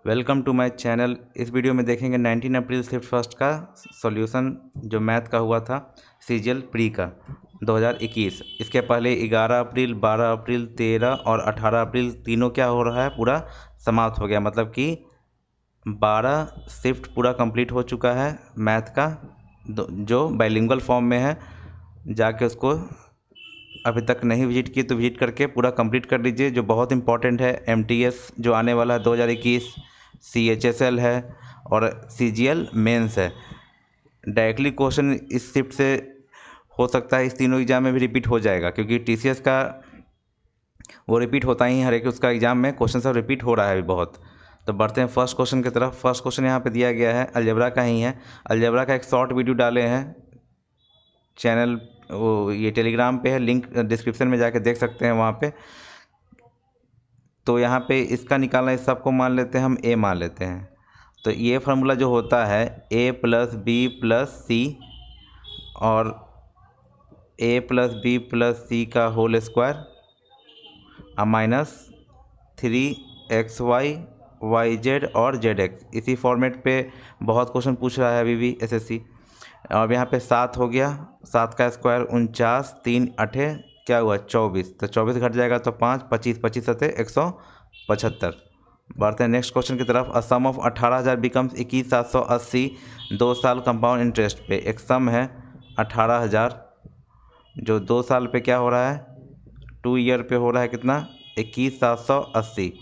Welcome to my channel. इस video में देखेंगे 19 अप्रैल शिफ्ट फर्स्ट का सॉल्यूशन जो मैथ का हुआ था सीजीएल प्री का 2021। इसके पहले 11 अप्रैल, 12 अप्रैल, 13 और 18 अप्रैल तीनों क्या हो रहा है, पूरा समाप्त हो गया। मतलब कि 12 शिफ्ट पूरा कंप्लीट हो चुका है मैथ का, जो बाइलिंगुअल फॉर्म में है। जाके उसको अभी तक नहीं विजिट किए तो विजिट करके पूरा कंप्लीट कर लीजिए, जो बहुत इंपॉर्टेंट है। एमटीएस जो आने वाला है 2021, सीएचएसएल है और सीजीएल मेंस है। डायरेक्टली क्वेश्चन इस शिफ्ट से हो सकता है, इस तीनों एग्जाम में भी रिपीट हो जाएगा, क्योंकि टीसीएस का वो रिपीट होता ही हर एक उसका एग्जाम में क्वेश्चन सब रिपीट हो रहा है अभी बहुत। तो बढ़ते हैं फर्स्ट क्वेश्चन की तरफ। फर्स्ट क्वेश्चन यहाँ पे दिया गया है, अलजेब्रा का ही है। अलजेब्रा का एक शॉर्ट वीडियो डाले हैं चैनल, वो ये टेलीग्राम पे है, लिंक डिस्क्रिप्शन में जाके देख सकते हैं वहाँ पे। तो यहाँ पे इसका निकालना, इस सबको मान लेते हैं हम ए मान लेते हैं। तो ये फार्मूला जो होता है A plus B plus C और A plus B plus C का whole square minus 3xy yz और zx। इसी फॉर्मेट पे बहुत क्वेश्चन पूछ रहा है अभी भी एसएससी। अब यहाँ पे 7 हो गया, 7 का स्क्वायर 49, 3 8 क्या हुआ 24। तो 24 घट जाएगा तो 5, 25 25 सते 175। बढ़ते हैं नेक्स्ट क्वेश्चन की तरफ। अ सम ऑफ 18,000 बिकम्स 21,780 2 साल कंपाउंड इंटरेस्ट पे। एक सम है 18,000 जो 2 साल पे क्या हो रहा है, 2 ईयर पे हो रहा है कितना, 21,780।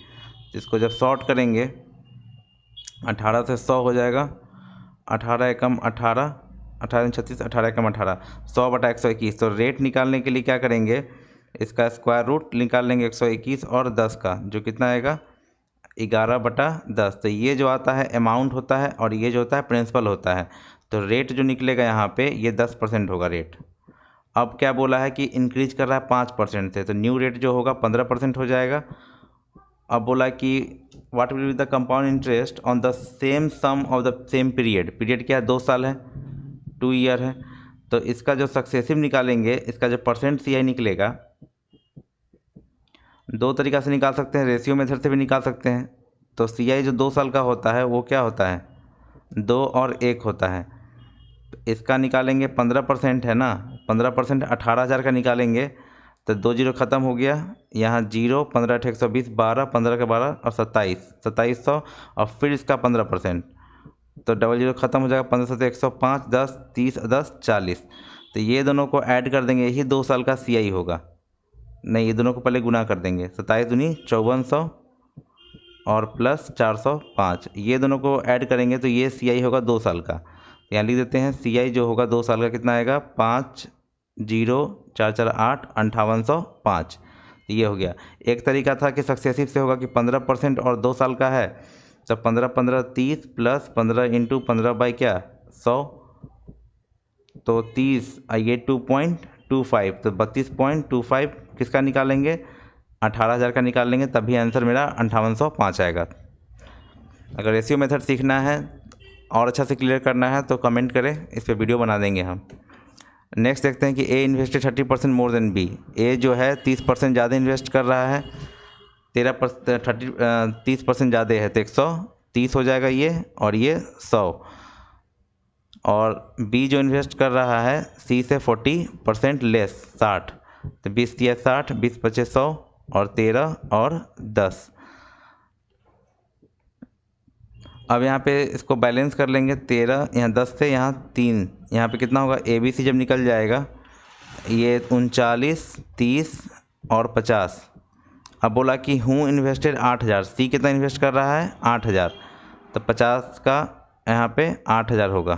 जिसको जब शॉर्ट करेंगे 18 से 100 हो जाएगा, 18 एकम 18, 18 36, 18 एकम 18, 100/121। तो रेट निकालने के लिए क्या करेंगे, इसका स्क्वायर रूट निकाल लेंगे 121 और 10 का, जो कितना आएगा 11/10। तो ये जो आता है अमाउंट होता है और ये जो होता है प्रिंसिपल होता है। तो रेट जो निकलेगा यहाँ पे ये 10% होगा रेट। अब क्या बोला है कि इंक्रीज कर रहा है 5% से, तो न्यू रेट जो होगा 15% हो जाएगा। अब बोला कि what will be the compound interest on the same sum of the same period. Period क्या है, 2 साल है, 2 ईयर है। तो इसका जो सक्सेसिव निकालेंगे, इसका जो परसेंट सीआई निकलेगा, 2 तरीका से निकाल सकते हैं, रेशियो मेथड से भी निकाल सकते हैं। तो सीआई जो 2 साल का होता है वो क्या होता है, 2 और 1 होता है। तो इसका निकालेंगे 15% है ना, 15% 18,000 का निकालेंगे तो 2 जीरो ख़त्म हो गया, यहाँ 0, 15 × 120, 12, 15 के 12 और 27, 2700 और फिर इसका 15%। तो डबल जीरो ख़त्म हो जाएगा, 15 से 105, 10, 30, 10, 40। तो ये दोनों को ऐड कर देंगे, यही 2 साल का सीआई होगा। नहीं, ये दोनों को पहले गुना कर देंगे, 27 दूनी 5400 और प्लस 405, ये दोनों को ऐड करेंगे तो ये सीआई होगा 2 साल का। यहाँ लिख देते हैं सीआई जो होगा 2 साल का कितना आएगा, 5 0 4 4 8 5805। ये हो गया। एक तरीका था कि सक्सेसिव से होगा कि 15% और 2 साल का है, तो 15 15 30 प्लस 15 इंटू 15 बाई क्या 100, तो 30, ये 2.25, तो 32.25 किसका निकालेंगे, 18,000 का निकाल लेंगे, तभी आंसर मेरा 5805 आएगा। अगर रेशियो मेथड सीखना है और अच्छा से क्लियर करना है तो कमेंट करें, इस पर वीडियो बना देंगे हम। नेक्स्ट देखते हैं कि ए इन्वेस्टेड 30% मोर देन बी। ए जो है 30% ज़्यादा इन्वेस्ट कर रहा है, 30% ज़्यादा है तो 130 हो जाएगा ये, और ये 100। और बी जो इन्वेस्ट कर रहा है सी से 40% लेस, 60। तो 20 दिया 60, 20 पचे 100 और 13 और 10। अब यहाँ पे इसको बैलेंस कर लेंगे, 13 यहाँ 10 से यहाँ 3, यहाँ पे कितना होगा, ए बी सी जब निकल जाएगा ये 39, 30 और 50। अब बोला कि हूँ इन्वेस्टेड 8,000, सी कितना इन्वेस्ट कर रहा है 8,000, तो 50 का यहाँ पे 8,000 होगा।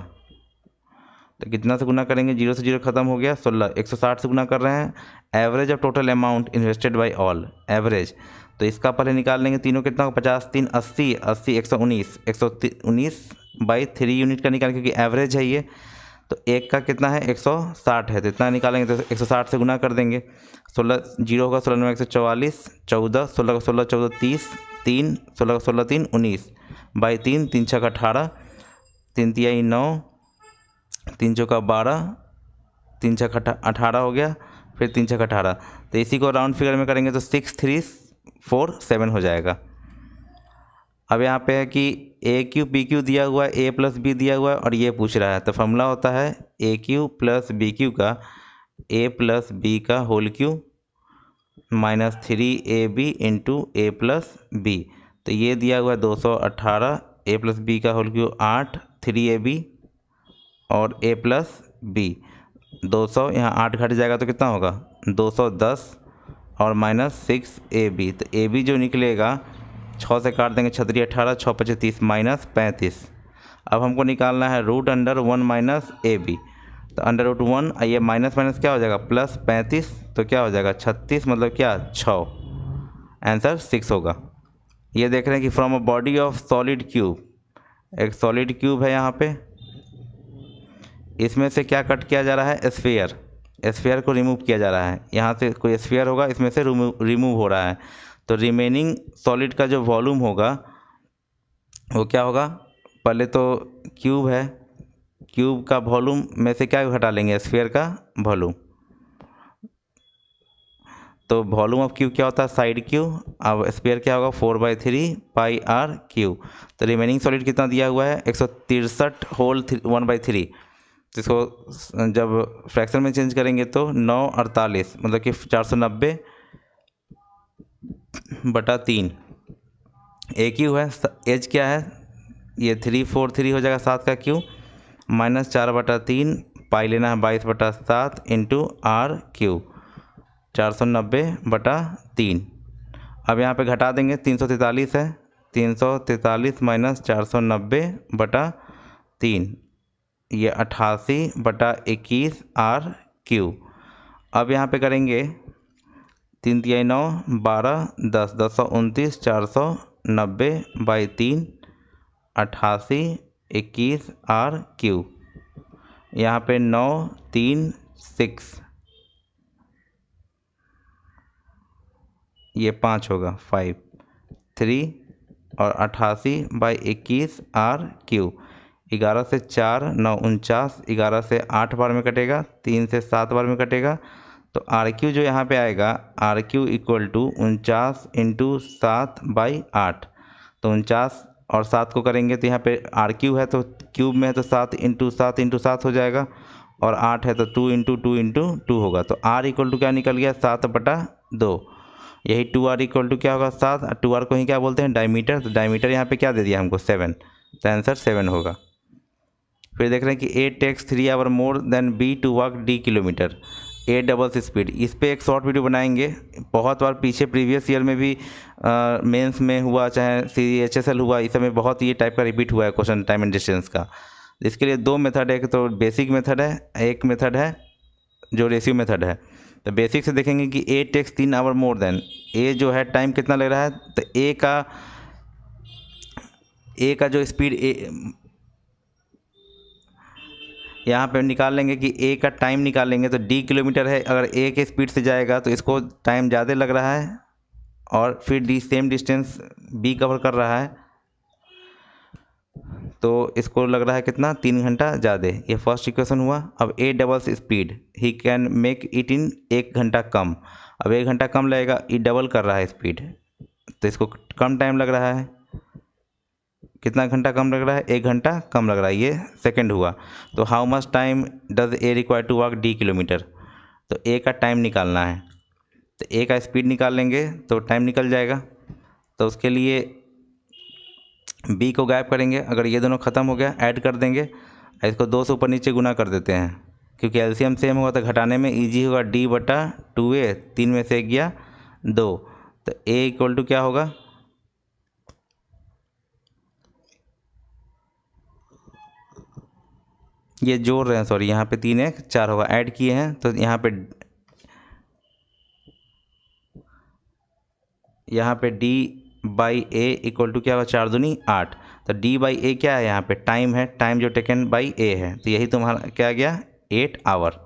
तो कितना से गुना करेंगे, 0 से 0 खत्म हो गया, 16, 160 से गुना कर रहे हैं। Average of total amount invested bye all, average. तो इसका पहले निकाल लेंगे, तीनों कितना होगा, 50 3 80, 80 119, 119 बाई 3 यूनिट का निकाल, क्योंकि एवरेज है ये। तो एक का कितना है 160 है, तो इतना निकालेंगे तो 160 से गुना कर देंगे, 16 जीरो होगा, 16 9 144, 14, 16 का 16 14 30, 3 16 का 16 3 19 बाई 3, 3 6 का 18, 3 तिहाई 9, 3 चौका 12, 3 छः 18 हो गया, फिर 3 छः 18। तो इसी को राउंड फिगर में करेंगे तो 6347 हो जाएगा। अब यहाँ पे है कि ए क्यू पी क्यू दिया हुआ है, ए प्लस बी दिया हुआ है और ये पूछ रहा है, तो फॉर्मूला होता है A cube plus B cube का ए प्लस बी का whole cube minus 3ab into A plus B. तो ये दिया हुआ है 218, ए प्लस बी का होल क्यू 8, 3ab और ए प्लस बी 200, यहाँ 8 घट जाएगा तो कितना होगा 210 और माइनस 6ab। तो ab जो निकलेगा 6 से काट देंगे, 6 3 18, 6 5 30 माइनस 35। अब हमको निकालना है रूट अंडर 1 माइनस ab। तो अंडर रूट 1, ये माइनस माइनस क्या हो जाएगा प्लस 35, तो क्या हो जाएगा 36, मतलब क्या 6, आंसर 6 होगा। ये देख रहे हैं कि from a body of solid cube, एक सॉलिड क्यूब है यहाँ पे, इसमें से क्या कट किया जा रहा है स्फीयर, स्फीयर को रिमूव किया जा रहा है। यहाँ से कोई स्फीयर होगा, इसमें से रिमूव हो रहा है, तो रिमेनिंग सॉलिड का जो वॉल्यूम होगा वो क्या होगा, पहले तो क्यूब है, क्यूब का वॉल्यूम में से क्या घटा लेंगे स्फीयर का वॉल्यूम, तो वॉल्यूम ऑफ क्यूब क्या होता है साइड क्यूब, अब स्फीयर क्या होगा 4/3 पाई आर क्यूब। तो रिमेनिंग सॉलिड कितना दिया हुआ है 163 होल 1/3, जिसको जब फ्रैक्शन में चेंज करेंगे तो 9/48, मतलब कि 490/3। ए क्यू है, एज क्या है ये 343 हो जाएगा 7 का क्यू, माइनस 4/3 पाई लेना है 22/7 इंटू आर क्यू 490/3। अब यहाँ पे घटा देंगे 343 है, 343 माइनस 490/3, ये 88/21 आर क्यू। अब यहाँ पे करेंगे 3 3 9 12 10 1029 490/3 88/21 आर क्यू। यहाँ पे 9 3 6, ये 5 होगा 5 3 और 88/21 आर क्यू। 11 से 4 9 49, 11 से 8 बार में कटेगा, 3 से 7 बार में कटेगा, तो आर क्यू जो यहाँ पे आएगा R Q equal to 49 into 7/8। तो 49 और 7 को करेंगे तो यहाँ पे आर क्यू है तो क्यूब में है तो 7 इंटू 7 हो जाएगा, और 8 है तो 2 इंटू 2 होगा। तो आर इक्वल टू क्या निकल गया 7/2। यही 2r इक्वल टू क्या होगा 7, 2r को ही क्या बोलते हैं डायमीटर, तो डायमीटर यहाँ पे क्या दे दिया हमको 7, तो आंसर 7 होगा। फिर देख रहे हैं कि A takes 3 hour more than B to walk d kilometer, A doubles speed. इस पर एक शॉर्ट वीडियो बनाएंगे, बहुत बार पीछे प्रीवियस ईयर में भी मेंस में हुआ, चाहे CHSL हुआ, इस समय बहुत ये टाइप का रिपीट हुआ है क्वेश्चन टाइम एंड डिस्टेंस का। इसके लिए 2 मेथड है, एक तो बेसिक मेथड है, एक मेथड है जो रेशियो मेथड है। तो बेसिक से देखेंगे कि A takes 3 hour more then, ए जो है टाइम कितना लग रहा है, तो ए का जो स्पीड यहाँ पे निकाल लेंगे कि ए का टाइम निकाल लेंगे, तो d किलोमीटर है, अगर ए के स्पीड से जाएगा तो इसको टाइम ज़्यादा लग रहा है, और फिर the same distance B cover कर रहा है तो इसको लग रहा है कितना 3 घंटा ज़्यादा। ये फर्स्ट इक्वेशन हुआ। अब A doubles speed, he can make it in 1 घंटा कम। अब 1 घंटा कम लगेगा, ये डबल कर रहा है स्पीड, तो इसको कम टाइम लग रहा है। कितना घंटा कम लग रहा है 1 घंटा कम लग रहा है, ये सेकंड हुआ। तो how much time does A require to walk d kilometre, तो ए का टाइम निकालना है, तो ए का स्पीड निकाल लेंगे तो टाइम निकल जाएगा। तो उसके लिए बी को गायब करेंगे, अगर ये दोनों ख़त्म हो गया ऐड कर देंगे, इसको 2 से ऊपर नीचे गुना कर देते हैं, क्योंकि एलसीएम सेम होगा तो घटाने में ईजी होगा। d/2a, 3 में से 1 गया 2, तो a इक्वल टू क्या होगा, ये जोड़ रहे हैं सॉरी, यहाँ पे 3 1 4 होगा, ऐड किए हैं तो यहाँ पे d/a इक्वल टू क्या होगा 4 दूनी 8। तो d/a क्या है, यहाँ पे टाइम है, टाइम जो टेकन बाई a है, तो यही तुम्हारा क्या गया 8 आवर।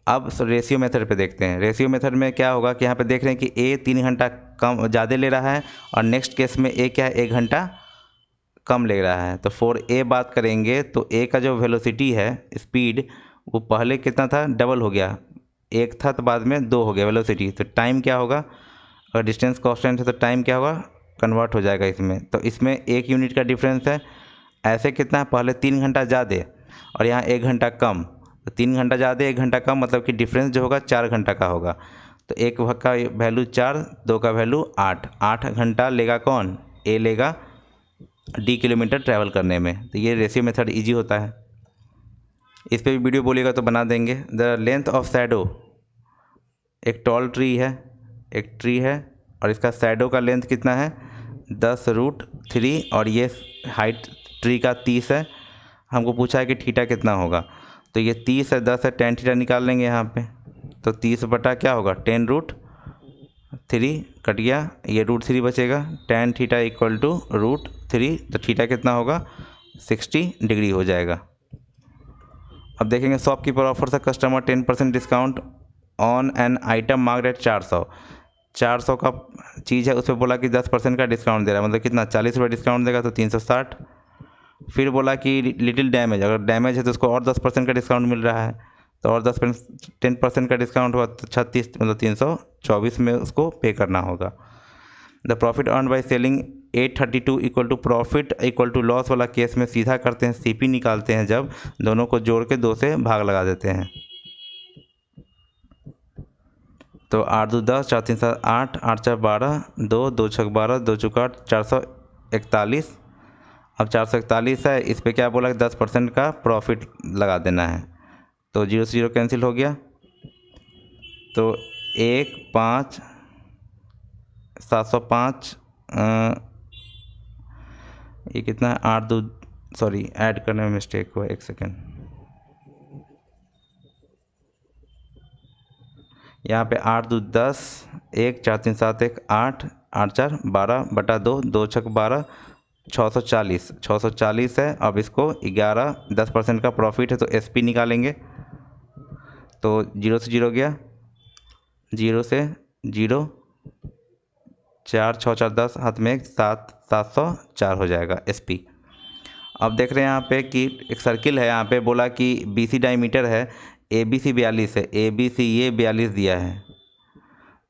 अब रेशियो मेथड पे देखते हैं। रेशियो मेथड में क्या होगा कि यहाँ पे देख रहे हैं कि a 3 घंटा कम ज़्यादा ले रहा है, और नेक्स्ट केस में a क्या है 1 घंटा कम ले रहा है। तो फॉर ए बात करेंगे तो ए का जो वेलोसिटी है स्पीड, वो पहले कितना था डबल हो गया, 1 था तो बाद में 2 हो गया वेलोसिटी। तो टाइम क्या होगा, अगर डिस्टेंस कांस्टेंट है तो टाइम क्या होगा कन्वर्ट हो जाएगा इसमें। तो इसमें 1 यूनिट का डिफरेंस है। ऐसे कितना है, पहले 3 घंटा ज़्यादा और यहाँ 1 घंटा कम। तो 3 घंटा ज़्यादा 1 घंटा कम, मतलब कि डिफरेंस जो होगा 4 घंटा का होगा। तो एक का वैल्यू 4, 2 का वैल्यू 8। 8 घंटा लेगा कौन, ए लेगा डी किलोमीटर ट्रैवल करने में। तो ये रेशियो मेथड इजी होता है। इस पर भी वीडियो बोलिएगा तो बना देंगे। द लेंथ ऑफ शैडो, एक टॉल ट्री है, एक ट्री है और इसका शैडो का लेंथ कितना है 10√3 और ये हाइट ट्री का 30 है। हमको पूछा है कि थीटा कितना होगा। तो ये 30 है, 10 है, tan थीटा निकाल लेंगे यहाँ पे। तो 30 बटा क्या होगा, 10√3 कट गया, ये √3 बचेगा। tan थीटा इक्वल टू √3, तो थीटा कितना होगा 60 डिग्री हो जाएगा। अब देखेंगे शॉपकीपर ऑफर से customer 10% discount on an item marked at 400 का चीज़ है, उस पर बोला कि 10% का डिस्काउंट दे रहा है, मतलब कितना 40 रुपये डिस्काउंट देगा, तो 360। फिर बोला कि लिटिल डैमेज, अगर डैमेज है तो उसको और 10% का डिस्काउंट मिल रहा है, तो और 10% का डिस्काउंट हुआ तो 36, मतलब 324 में उसको पे करना होगा। The profit earn by selling 832 equal to profit equal to loss वाला केस में सीधा करते हैं, सीपी निकालते हैं, जब दोनों को जोड़ के 2 से भाग लगा देते हैं। तो 8 2 10, 4 3 7 8, 8 4 12, 2 2 6 12, 2 चौका 8, 441। अब 441 है, इस पर क्या बोला कि 10% का प्रॉफिट लगा देना है। तो 0 से 0 कैंसिल हो गया, तो 1 5 705, ये कितना है 8 2, सॉरी ऐड करने में मिस्टेक हुआ, 1 सेकेंड। यहाँ पे 8 2 10, 1 4 3 7 1 8, 8 4 12 बटा 2, 2 6 12, 640 है। अब इसको 11, 10% का प्रॉफिट है तो SP निकालेंगे। तो 0 से 0 गया, 0 से 0, 4 6 4 10, हाथ में 7, 704 हो जाएगा SP। अब देख रहे हैं यहाँ पे कि एक सर्किल है, यहाँ पे बोला कि BC डायमीटर है, ABC 42 है, ABC ये 42 दिया है,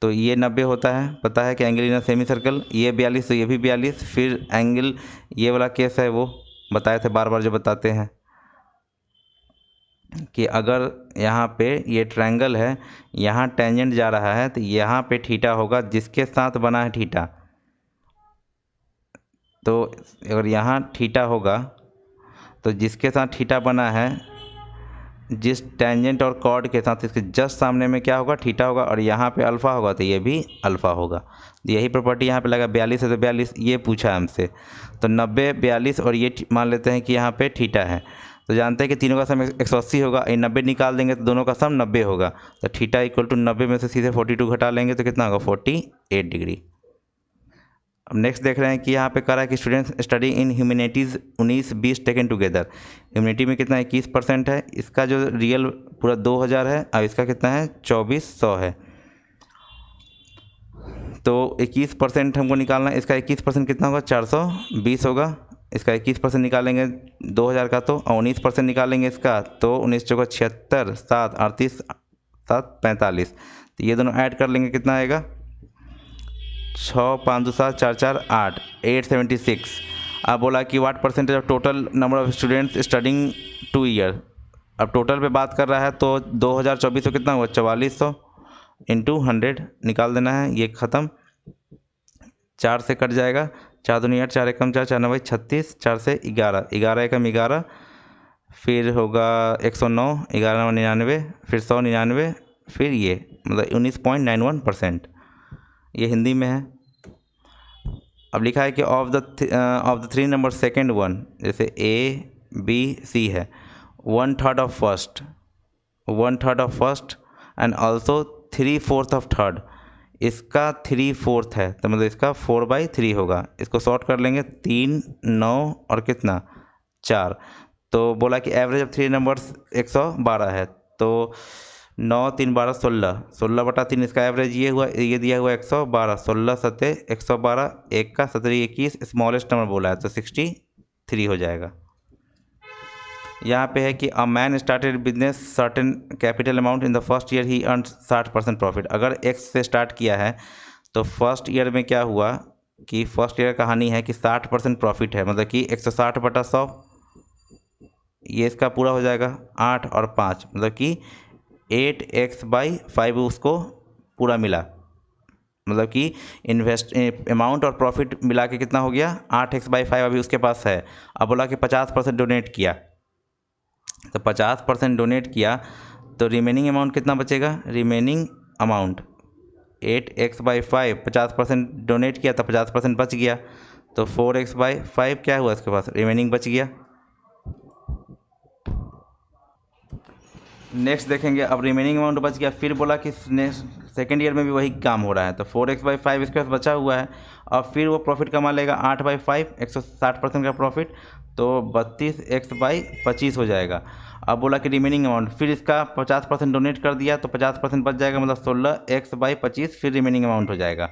तो ये 90 होता है। पता है कि एंगल इन सेमी सर्कल, ये 42 तो ये भी 42। फिर एंगल ये वाला केस है, वो बताए थे, बार बार जो बताते हैं कि अगर यहाँ पे ये ट्रायंगल है, यहाँ टेंजेंट जा रहा है, तो यहाँ पे थीटा होगा जिसके साथ बना है थीटा। तो अगर यहाँ थीटा होगा तो जिसके साथ थीटा बना है, जिस टेंजेंट और कॉर्ड के साथ इसके जस्ट सामने में क्या होगा, थीटा होगा, और यहाँ पे अल्फ़ा होगा तो ये भी अल्फ़ा होगा। यही प्रॉपर्टी यहाँ पे लगा, 42 है तो 42, ये पूछा हमसे। तो 90 42 और ये मान लेते हैं कि यहाँ पे थीटा है, तो जानते हैं कि तीनों का सम 180 होगा। ये 90 निकाल देंगे तो दोनों का सम 90 होगा। तो थीटा इक्वल टू 90 में से सीधे 42 घटा लेंगे तो कितना होगा 48 डिग्री। अब नेक्स्ट देख रहे हैं कि यहाँ पे कह रहा है कि students study in humanities 19-20 taken together. Humanity में कितना 21% है, इसका जो रियल पूरा 2000 है, अब इसका कितना है 2400 है। तो 21% हमको निकालना है, इसका 21% कितना होगा 420 होगा। इसका 21% निकालेंगे 2000 का, तो 19% निकालेंगे इसका, तो 19 चौका 76, 7 38, 7 45। तो ये दोनों ऐड कर लेंगे, कितना आएगा 6 5 2 7 4 4 8, 876। अब बोला कि what percentage of total number of students studying 2 year. अब टोटल पे बात कर रहा है, तो 2024 कितना हुआ 4400 इंटू 100 निकाल देना है। ये ख़त्म, 4 से कट जाएगा, 4 दूनी 8, 4 एकम 4, 4 9 36, 4 से 11, 11 एकम 11, फिर होगा 109, 11 99, फिर 100 99, फिर ये मतलब 19.91%। ये हिंदी में है। अब लिखा है कि of the 3 number second one, जैसे ABC है, 1/3 of first, 1/3 of first and also 3/4 of third. इसका 3/4 है, तो मतलब इसका 4/3 होगा। इसको शॉर्ट कर लेंगे, 3 9 और कितना 4। तो बोला कि एवरेज ऑफ 3 नंबर्स 112 है, तो 9 3 12 16, 16 बटा 3 इसका एवरेज ये हुआ, ये दिया हुआ 112, 16 7 112, 1 का 17 21, स्मॉलेस्ट नंबर बोला है तो 63 हो जाएगा। यहाँ पे है कि a man started business certain capital amount in the first year he earn 60% profit. अगर X से स्टार्ट किया है तो फर्स्ट ईयर में क्या हुआ, कि फर्स्ट ईयर कहानी है कि 60% प्रॉफिट है, मतलब कि 160/100, ये इसका पूरा हो जाएगा 8 और 5, मतलब कि 8x/5 उसको पूरा मिला, मतलब कि इन्वेस्ट अमाउंट और प्रॉफिट मिला के कितना हो गया 8x/5 अभी उसके पास है। अब बोला कि 50% डोनेट किया, तो 50% डोनेट किया तो रिमेनिंग अमाउंट कितना बचेगा, रिमेनिंग अमाउंट 8x/5, 50% डोनेट किया तो 50% बच गया, तो 4x/5 क्या हुआ इसके पास, रिमेनिंग बच गया। नेक्स्ट देखेंगे, अब रिमेनिंग अमाउंट बच गया, फिर बोला कि नेक्स्ट सेकेंड ईयर में भी वही काम हो रहा है, तो 4x/5 इसके पास बचा हुआ है। अब फिर वो प्रॉफिट कमा लेगा 8/5, 160% का प्रॉफिट, तो 32x/25 हो जाएगा। अब बोला कि रिमेनिंग अमाउंट, फिर इसका 50% डोनेट कर दिया तो 50% बच जाएगा, मतलब 16x/25 फिर रिमेनिंग अमाउंट हो जाएगा।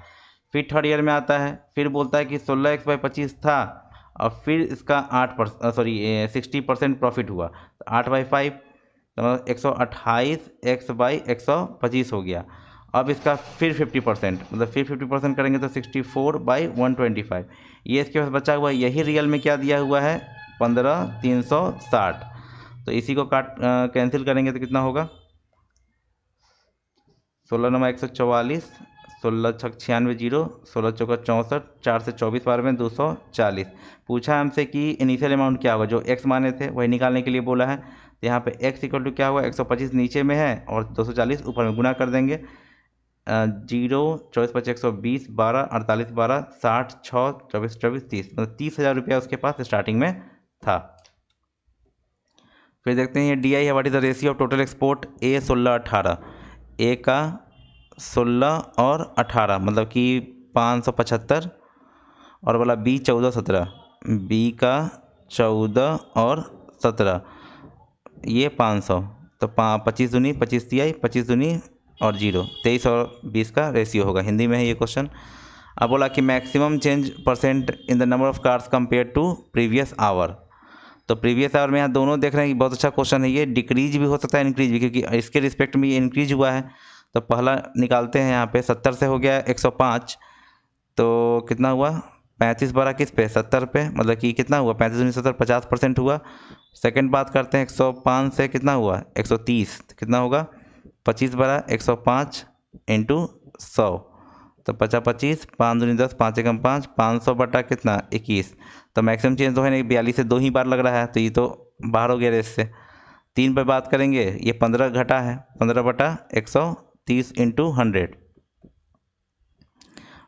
फिर थर्ड ईयर में आता है, फिर बोलता है कि 16x/25 था, और फिर इसका 60% प्रॉफिट हुआ, तो 8/5 तो 128x/125 हो गया। अब इसका फिर 50%, मतलब फिर 50% करेंगे तो 64/125, ये इसके पास बचा हुआ है। यही रियल में क्या दिया हुआ है, 15,360, तो इसी को कैंसिल करेंगे तो कितना होगा, 16 9 144, 16 6 96 0, 16 चौका 64, 4 से 24 बार में 240। पूछा हमसे कि इनिशियल अमाउंट क्या होगा, जो एक्स माने थे वही निकालने के लिए बोला है, तो यहाँ पे x इक्वल टू क्या हुआ, 125 नीचे में है और 240 ऊपर में, गुना कर देंगे, 0 24 25 120, 12 48 12, 60 6 24 24 30, मतलब 30,000 रुपया उसके पास स्टार्टिंग में था। फिर देखते हैं ये डी आई है, what is the ratio of total export, A 16 18, A का 16 और 18 मतलब कि 575, और बोला बी 14 17, बी का 14 और 17, ये 500, तो 25 दूनी 25 तिहाई, 25 दूनी और 0, 23 और 20 का रेशियो होगा, हिंदी में है ये क्वेश्चन। अब बोला कि maximum change percent in the number of cars compare to previous hour, तो प्रीवियस आवर में यहाँ दोनों देख रहे हैं कि बहुत अच्छा क्वेश्चन है ये, डिक्रीज भी हो सकता है इंक्रीज भी, क्योंकि इसके रिस्पेक्ट में ये इंक्रीज हुआ है। तो पहला निकालते हैं, यहाँ पे 70 से हो गया 105, तो कितना हुआ 35 12 किस पे 70 पे, मतलब कि कितना हुआ 35 दूनी 70, 50% हुआ। सेकंड बात करते हैं 105 से कितना हुआ 130, तो कितना होगा 25 12 105 इंटू 100, तो 50 25, 5 दूनी 10, 5 एकम 5, 500 बटा कितना 21, तो मैक्सिमम चेंज तो है नहीं, 42 से 2 ही बार लग रहा है, तो ये तो बाहर हो गया रेस से। 3 पे बात करेंगे, ये 15 घटा है, 15 बटा 130 इंटू 100,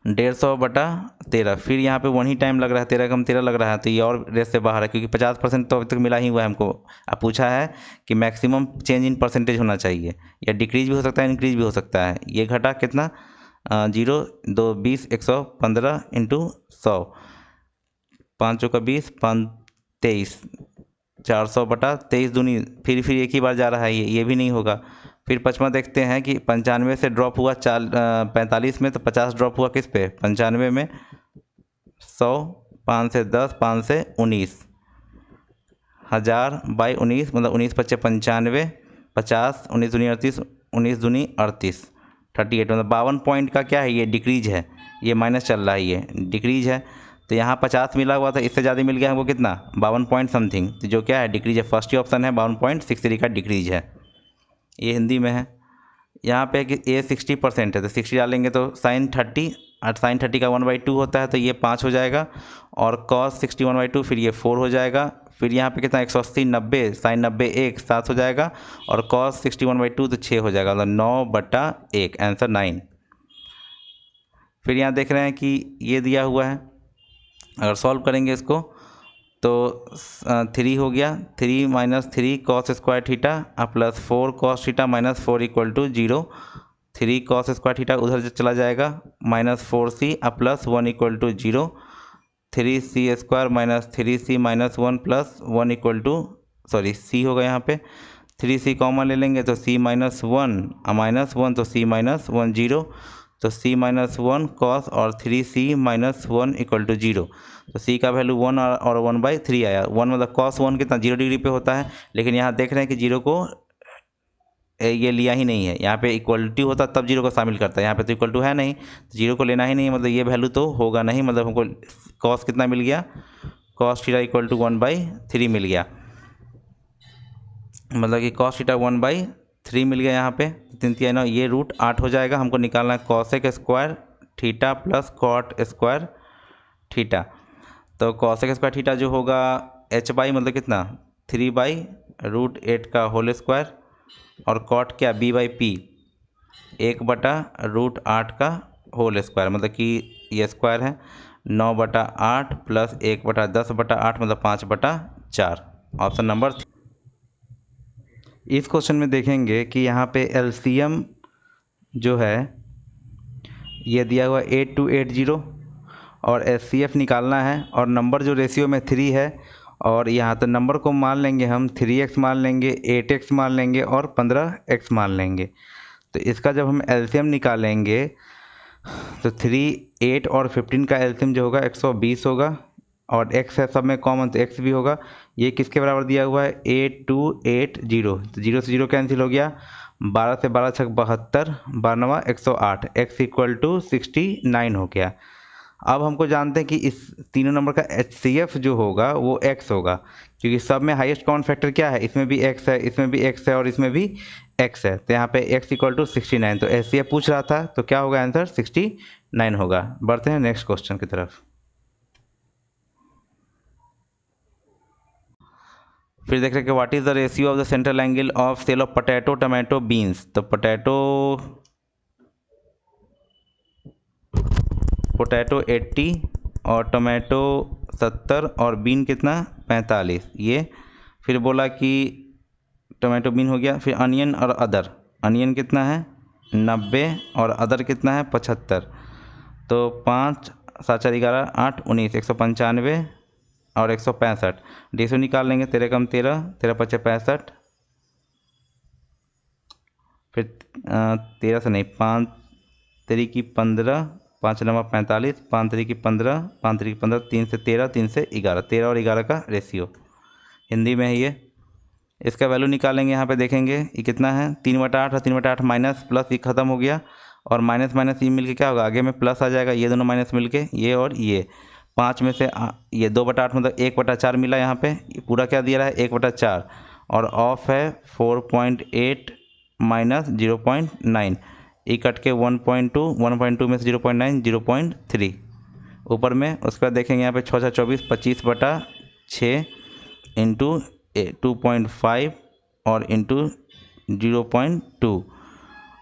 150 बटा 13, फिर यहाँ पे वही टाइम लग रहा है, 13 कम 13 लग रहा है, तो ये और रेस से बाहर है, क्योंकि 50% तो अभी तक मिला ही हुआ है हमको। अब पूछा है कि मैक्सिमम चेंज इन परसेंटेज होना चाहिए, या डिक्रीज भी हो सकता है इंक्रीज भी हो सकता है, ये घटा कितना 0 2 20 115 इंटू 100, 5 चौका 20, 5 23, 400 बटा 23 दूनी, फिर एक ही बार जा रहा है, ये भी नहीं होगा। फिर 55 देखते हैं कि 95 से ड्रॉप हुआ 45 में, तो 50 ड्रॉप हुआ किस पे 95 में, 100, 5 से 10, 5 से 19, 1000/19, मतलब 19 25 95, 50, 19 दूनी 38, 19 दूनी 38, 38, मतलब 52 पॉइंट का क्या है ये डिक्रीज है, ये माइनस चल रहा है, ये डिक्रीज है। तो यहाँ 50 मिला हुआ था, इससे ज़्यादा मिल गया हमको कितना 52 पॉइंट समथिंग, तो जो क्या है डिक्रीज है, फर्स्ट ही ऑप्शन है 52.63 का डिक्रीज है, ये हिंदी में है। यहाँ पे कि ए 60% है, तो 60 डालेंगे तो साइन 30, और साइन 30 का 1/2 होता है, तो ये 5 हो जाएगा, और कॉस 60 1/2 फिर ये 4 हो जाएगा। फिर यहाँ पे कितना 180 90, साइन 90 1 7 हो जाएगा, और कॉस 60 1/2 तो 6 हो जाएगा, मतलब 9/1, आंसर 9। फिर यहाँ देख रहे हैं कि ये दिया हुआ है, अगर सॉल्व करेंगे इसको तो 3 हो गया, 3 - 3 cos square theta plus 4 cos थीटा minus 4 equal to 0, 3 cos square theta उधर से चला जाएगा, -4c plus 1 equal to 0, 3c square minus 3c minus 1 plus 1 equal to, sorry c होगा यहाँ पे, 3c कॉमन ले लेंगे तो c -1 तो c -1 0, तो c -1 cos और 3c -1 इक्वल टू 0, तो c का वैल्यू 1 और 1/3 आया। 1 मतलब cos 1 कितना 0 डिग्री पे होता है, लेकिन यहाँ देख रहे हैं कि 0 को ये लिया ही नहीं है। यहाँ पे इक्वलिटी होता तब जीरो को शामिल करता है, यहाँ पे तो इक्वल टू है नहीं, तो जीरो को लेना ही नहीं है, मतलब ये वैल्यू तो होगा नहीं। मतलब हमको कॉस कितना मिल गया, कॉस थीटा इक्वल टू 1/3 मिल गया। मतलब कि कॉस थीटा 1/3 मिल गया। यहाँ पे 3 9 ये रूट 8 हो जाएगा। हमको निकालना है cosec square theta plus cot square theta. तो कॉसेक स्क्वायर थीटा जो होगा h बाई मतलब कितना 3/√8 का होल स्क्वायर, और कॉट क्या b/p 1/√8 का होल स्क्वायर, मतलब कि ये स्क्वायर है 9/8 प्लस 1/10/8 मतलब 5/4। Option number. इस क्वेश्चन में देखेंगे कि यहाँ पे एलसीएम जो है ये दिया हुआ 8280 और एचसीएफ निकालना है, और नंबर जो रेशियो में 3 है, और यहाँ तो नंबर को मान लेंगे हम 3x मान लेंगे, 8x मान लेंगे और 15x मान लेंगे। तो इसका जब हम एलसीएम निकालेंगे तो 3, 8 और 15 का एलसीएम जो होगा 120 होगा, और x है सब में कॉमन तो x भी होगा। ये किसके बराबर दिया हुआ है 8280, तो 0 से 0 कैंसिल हो गया, 12 से 12 छक 72, 12 108, x इक्वल टू 69 हो गया। अब हमको जानते हैं कि इस तीनों नंबर का HCF जो होगा वो x होगा, क्योंकि सब में हाईएस्ट कॉमन फैक्टर क्या है, इसमें भी x है, इसमें भी x है और इसमें भी x है, तो यहाँ पे x इक्वल टू 69। तो HCF पूछ रहा था तो क्या होगा आंसर 69 होगा। बढ़ते हैं नेक्स्ट क्वेश्चन की तरफ। फिर देख रहे हैं कि what is the ratio of the central angle of sale of potato tomato beans. तो पोटैटो 80 और टमाटो 70 और बीन कितना 45। ये फिर बोला कि टमाटो बीन हो गया। फिर अनियन और अदर, अनियन कितना है 90 और अदर कितना है 75। तो 5 7 4 11 8 19 195 और 165। रेशो निकाल लेंगे 13 कम 13, 13 5 65। फिर 13 से नहीं 5 3 की 15, 5 9 45, 5 3 की 15, 5 3 की 15, 3 से 13, 3 से 11, 13 और 11 का रेशियो हिंदी में है ये। इसका वैल्यू निकालेंगे। यहाँ पे देखेंगे ये कितना है 3/8 और 3/8 माइनस प्लस ये ख़त्म हो गया, और माइनस माइनस ये मिलके क्या होगा आगे में प्लस आ जाएगा, ये दोनों माइनस मिलके ये और ये 5 में से ये 2/8 मतलब 1/4 मिला। यहाँ पे ये पूरा क्या दिया रहा है 1/4, और ऑफ है 4.8 माइनस 0.9, ये कट के 1.2, 1.2 में से 0.9 0.3 ऊपर में। उसके बाद देखेंगे यहाँ पे 6 6 24 25/6 इंटू 2.5 और इंटू 0.2,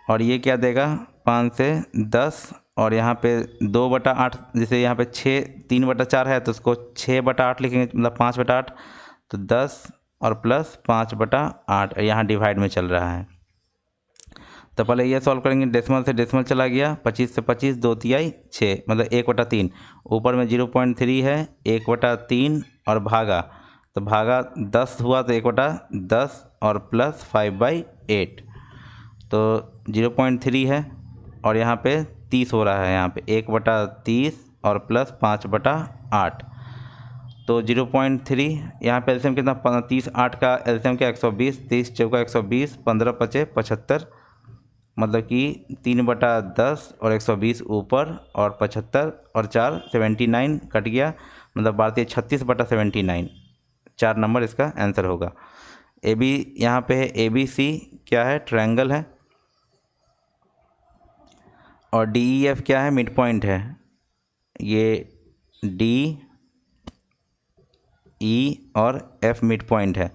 और ये क्या देगा 5 से 10, और यहाँ पे 2/8, जैसे यहाँ पे 3/4 है तो उसको 6/8 लिखेंगे मतलब 5/8, तो 10 और प्लस 5/8, यहाँ डिवाइड में चल रहा है। तो पहले ये सॉल्व करेंगे, डेसिमल से डेसिमल चला गया, 25 से 25 2 तिहाई 6 मतलब 1/3, ऊपर में 0.3 है 1/3 और भागा, तो भागा 10 हुआ तो 1/10 और प्लस 5/8, तो 0.3 है, और यहाँ पे 30 हो रहा है, यहाँ पे 1/30 और प्लस 5/8, तो 0.3। यहाँ पे एलसीएम कितना 30 8 का एलसीएम क्या 120, 30 चौका 120, 15 पचे 75, मतलब कि 3/10 और 120 ऊपर और 75 और 4 79 कट गया, मतलब भारतीय 36/79, 4 नंबर इसका आंसर होगा। ए बी यहाँ पे है, ए बी सी क्या है ट्रायंगल है, और डी ई एफ क्या है मिड पॉइंट है, ये डी ई और एफ मिड पॉइंट है।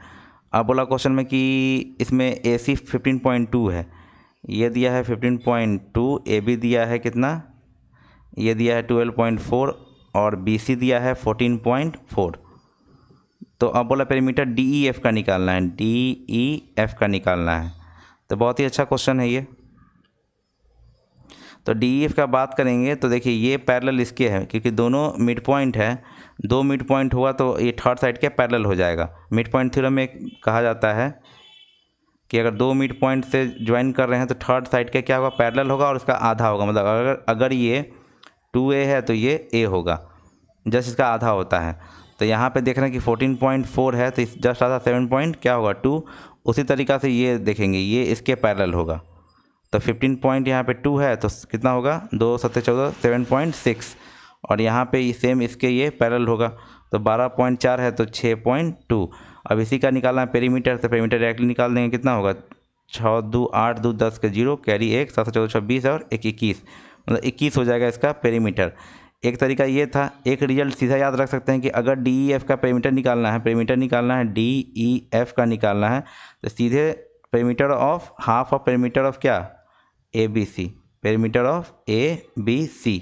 अब बोला क्वेश्चन में कि इसमें ए सी 15.2 है, ये दिया है 15.2, ए बी दिया है कितना, ये दिया है 12.4 और बी सी दिया है 14.4। तो अब बोला पेरीमीटर डी ई एफ का निकालना है, डी ई एफ का निकालना है। तो बहुत ही अच्छा क्वेश्चन है ये। तो डी ई एफ का बात करेंगे तो देखिए ये पैरेलल इसके है, क्योंकि दोनों मिड पॉइंट है, 2 मिड पॉइंट हुआ तो ये थर्ड साइड के पैरेलल हो जाएगा। मिड पॉइंट थ्योरम में कहा जाता है कि अगर 2 मिड पॉइंट से ज्वाइन कर रहे हैं तो थर्ड साइड का क्या होगा पैरेलल होगा, और उसका आधा होगा, मतलब अगर ये 2a है तो ये a होगा, जस्ट इसका आधा होता है। तो यहाँ पे देख रहे हैं कि 14.4 है तो जस्ट आधा 7 पॉइंट क्या होगा 2, उसी तरीक़ा से ये देखेंगे, ये इसके पैरेलल होगा। तो 15 पॉइंट यहाँ पे 2 है तो कितना होगा, 2 7 14 7.6, और यहाँ पे सेम इसके ये पैरेलल होगा। तो 12.4 है तो 6.2। अब इसी का निकालना है पेरीमीटर, तो पेरीमीटर डायरेक्टली निकाल देंगे, कितना होगा 6 2 8 2 10 के 0 कैरी 1 7 14 26 और 1 21, मतलब 21 हो जाएगा इसका पेरीमीटर। एक तरीका ये था। एक रिजल्ट सीधा याद रख सकते हैं कि अगर DEF का पेरीमीटर निकालना है, DEF का निकालना है, तो सीधे perimeter of half of perimeter of क्या, ABC, पेरीमीटर ऑफ ABC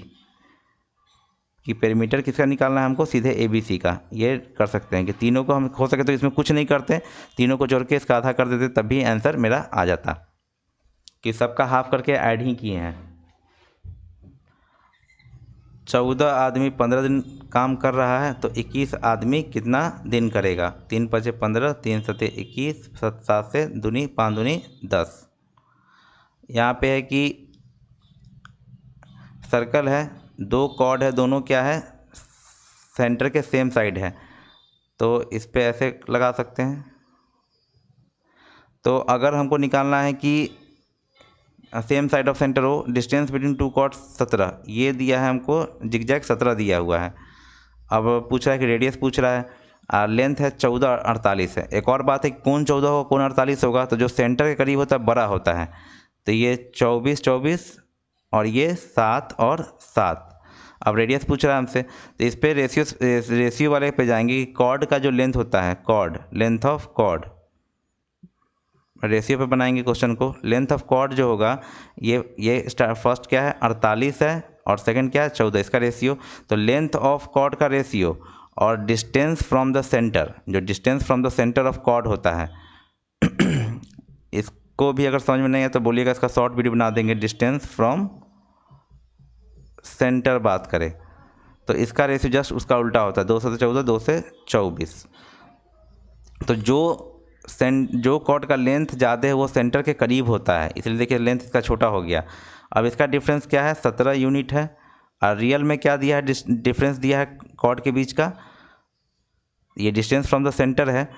कि पेरीमीटर किसका निकालना है हमको, सीधे ABC का। ये कर सकते हैं कि तीनों को हम हो सके तो इसमें कुछ नहीं करते, तीनों को जोड़ के इसका आधा कर देते, तब भी आंसर मेरा आ जाता, कि सबका हाफ करके ऐड ही किए हैं। 14 आदमी 15 दिन काम कर रहा है तो 21 आदमी कितना दिन करेगा, 3 5 15 3 7 21 7 से दूनी 5 दूनी 10। यहाँ पे है कि सर्कल है, 2 कॉर्ड है, दोनों क्या है, सेंटर के सेम साइड है, तो इस पे ऐसे लगा सकते हैं। तो अगर हमको निकालना है कि सेम साइड ऑफ सेंटर हो, डिस्टेंस बिटवीन 2 कॉर्ड्स 17, ये दिया है हमको, जिगजैग 17 दिया हुआ है। अब पूछ रहा है कि रेडियस पूछ रहा है, लेंथ है 14 48 है। एक और बात है कि कौन 14 होगा कौन 48 होगा, तो जो सेंटर के करीब होता है बड़ा होता है, तो ये 24 24 और ये 7 और 7। अब रेडियस पूछ रहा है हमसे, तो इस पर रेशियो वाले पे जाएंगे कि कॉर्ड का जो लेंथ होता है, chord length of chord, ratio पे बनाएंगे क्वेश्चन को। लेंथ ऑफ कॉर्ड जो होगा, ये फर्स्ट क्या है 48 है और सेकंड क्या है 14, इसका रेशियो। तो लेंथ ऑफ कॉर्ड का रेशियो और डिस्टेंस फ्रॉम द सेंटर, जो distance from the centre of chord होता है इसको भी अगर समझ में नहीं है तो बोलिएगा, इसका शॉर्ट वीडियो बना देंगे। डिस्टेंस फ्रॉम सेंटर बात करें तो इसका रेशियो जस्ट उसका उल्टा होता है, 2 से 14 2 से 24। तो जो कॉर्ड का लेंथ ज़्यादा है वो सेंटर के करीब होता है, इसलिए देखिए लेंथ इसका छोटा हो गया। अब इसका डिफरेंस क्या है, 17 यूनिट है, और रियल में क्या दिया है, डिफरेंस दिया है कॉर्ड के बीच का, ये डिस्टेंस फ्रॉम द सेंटर है।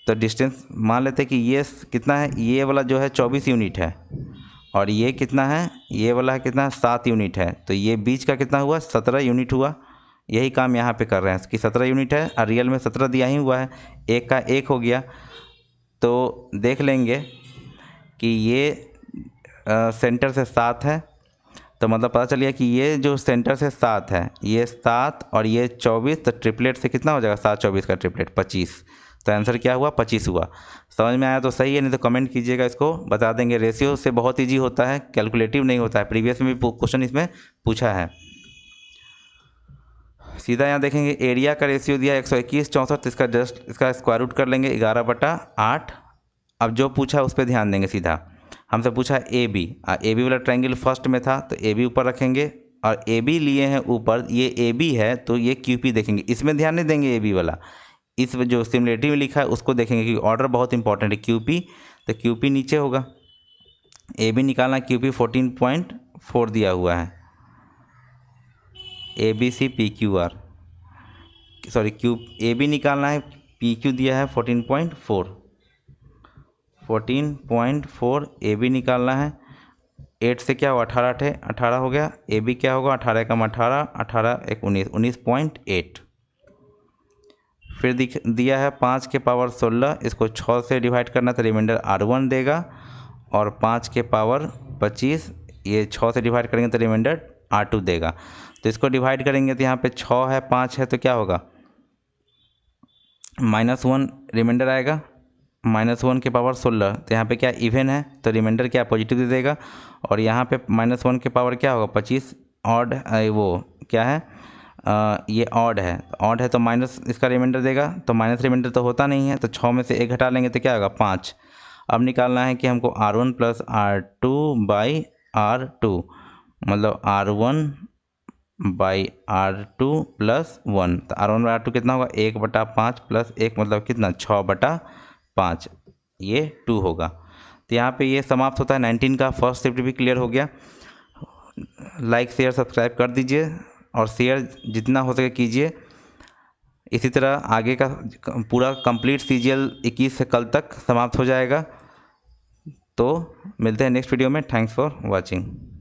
तो डिस्टेंस मान लेते हैं कि ये कितना है, ये वाला जो है 24 यूनिट है, और ये कितना है, ये वाला है कितना है 7 यूनिट है, तो ये बीच का कितना हुआ 17 यूनिट हुआ। यही काम यहाँ पे कर रहे हैं कि 17 यूनिट है और रियल में 17 दिया ही हुआ है, एक का एक हो गया। तो देख लेंगे कि ये सेंटर से 7 है, तो मतलब पता चल गया कि ये जो सेंटर से 7 है, ये 7 और ये 24, तो ट्रिपलेट से कितना हो जाएगा 7 24 का ट्रिपलेट 25। तो आंसर क्या हुआ 25 हुआ। समझ में आया तो सही है, नहीं तो कमेंट कीजिएगा, इसको बता देंगे। रेशियो से बहुत ईजी होता है, कैलकुलेटिव नहीं होता है, प्रीवियस में भी क्वेश्चन इसमें पूछा है। सीधा यहाँ देखेंगे एरिया का रेशियो दिया 121 64, इसका जस्ट इसका स्क्वायर रूट कर लेंगे 11/8। अब जो पूछा है उस पर ध्यान देंगे। सीधा हमसे पूछा है ए बी वाला ट्रायंगल फर्स्ट में था, तो ए बी ऊपर रखेंगे, और ए बी लिए हैं ऊपर, ये ए बी है तो ये क्यू पी देखेंगे, इसमें ध्यान नहीं देंगे ए बी वाला, इस जो सिमुलेटिव में लिखा है उसको देखेंगे कि ऑर्डर बहुत इंपॉर्टेंट है। क्यू पी, तो क्यू पी नीचे होगा, ए बी निकालना, क्यू पी 14.4 दिया हुआ है, A B C P Q R, sorry Q A B निकालना है, पी क्यू दिया है 14.4 ए बी निकालना है। 8 से क्या हुआ 18 18 हो गया, ए बी क्या होगा 18 कम 18 18 1 19 19.8। फिर दिया है 5 के पावर 16, इसको 6 से डिवाइड करना तो रिमाइंडर R1 देगा, और 5 के पावर 25 ये 6 से डिवाइड करेंगे तो रिमाइंडर R2 देगा। तो इसको डिवाइड करेंगे तो यहाँ पे 6 है 5 है तो क्या होगा -1 रिमाइंडर आएगा, -1 के पावर 16, तो यहाँ पे क्या इवन है तो रिमाइंडर क्या पॉजिटिव दे देगा, और यहाँ पे -1 के पावर क्या होगा 25 ऑड, वो क्या है ये ऑड है तो माइनस इसका रिमाइंडर देगा, तो माइनस रिमाइंडर तो होता नहीं है, तो 6 में से 1 घटा लेंगे तो क्या होगा 5। अब निकालना है कि हमको R1 + R2/R2, मतलब R1/R2 + 1, तो R1/R2 कितना होगा 1/5 + 1 मतलब कितना 6/5, ये 2 होगा। तो यहाँ पे ये समाप्त होता है 19 का फर्स्ट शिफ्ट भी क्लियर हो गया। लाइक शेयर सब्सक्राइब कर दीजिए और शेयर जितना हो सके कीजिए। इसी तरह आगे का पूरा कंप्लीट CGL 21 से कल तक समाप्त हो जाएगा। तो मिलते हैं नेक्स्ट वीडियो में। Thanks for watching.